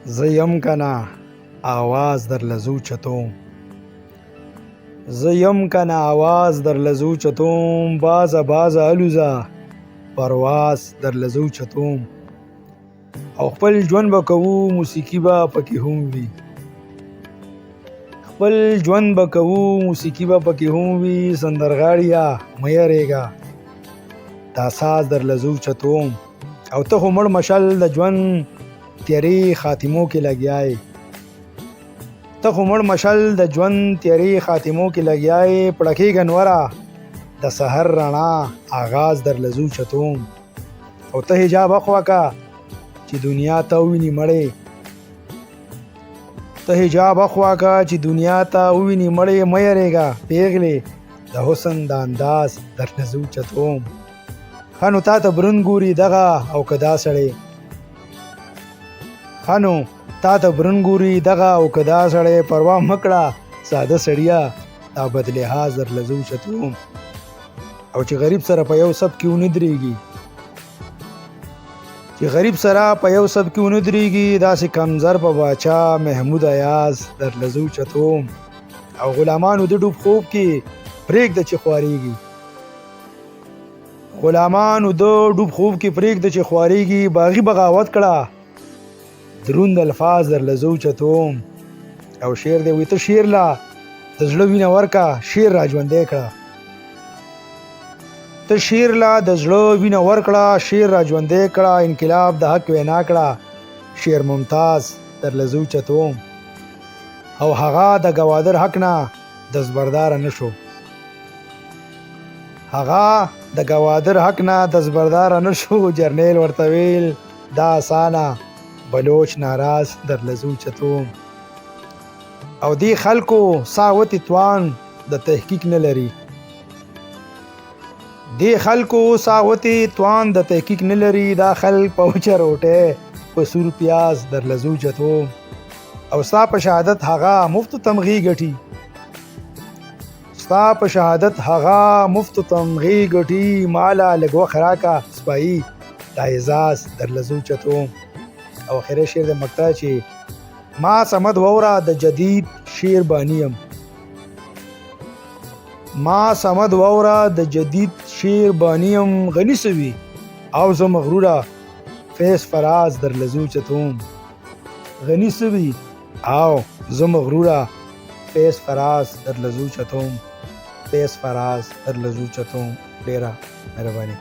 زیم کنا آواز در لزو چتوم، زیم کنا آواز در لزو چتوم، باز الوزا پرواز در لزو چتوم. او خپل ژوند به کوو موسیقي به پکې هم وي، خپل ژوند به کوو موسیقي به پکې هم وي. سندرغاړیا مه یریږه دا ساز در لزو چتوم. او ته خو مړ مشل د ژوند تیری خاتمو کې لګیای، ته خو مړ مشل د ژوند تیری خاتمو کې لګیای. پړکې گنورا د سحر رڼا آغاز در لزو چتوم. او ته حجاب اخوا کا چې دنیا ته ویني مړې، ته حجاب اخوا کا چې دنیا ته ویني مړې. مه یریږه پیغلې د حسن د انداز در لزو چتوم. خانو تا ته برن ګوري دغه او کدا سړی، خانو تا ته برن ګوري دغه او کدا سړی. پروا مکړه ساده سړیا دا بدلحاظ در لزو چتوم. او چې غریب سره په یو سب کې ونه درېږي، چې غریب سره په یو سب کې ونه درېږي، داسې کمزر په باچا محمود ایاز در لزو چتوم. او غلامانو د ډوب خوب کې پرېږده چې خوارېږي، غلامانو د ډوب خوب کې پرېږده چې خوارېږي. باغي بغاوت کړه دروند الفاظ در لزو چتوم. او شعر دی وي ته شعر لا د زړه وینه ورکه، شعر را ژوندی کړه، ته شعر لا د زړه وینه ورکړه، شعر را ژوندی کړه. انقلاب د حق وینا کړه، شعر ممتاز در لزو چتوم. او هغه د گوادر حق نه دزبردار نشو، هغه د گوادر حق نه دزبردار نشو. جرنیل ورته ویل دا آسانه بلوچ ناراض در لزو چتوم. او دی خلکو ساوت توان د تحقیق نه لري، دی خلکو ساوت توان د تحقیق نه لري. دا خلک په وچه روټه په سور پیاز در لزو چتوم. او ستا په شهادت هغه مفت تمغی ګټي، ستا په شهادت هغه مفت تمغی ګټي. مالا لګو خراکا سپایی دا اعزاز در لزو چتوم. او اخر شعر د مقطع چې ما سمد وورا د جدید شعر بانیم، ما سمد وورا د جدید شعر بانیم. غنی سوي او زه مغرورا فیس فراز در لزو چتوم. غنی سوي او زه مغرورا فیس فراز در لزو چتوم، فیس فراز در لزو چتوم. ډیره مهرباني.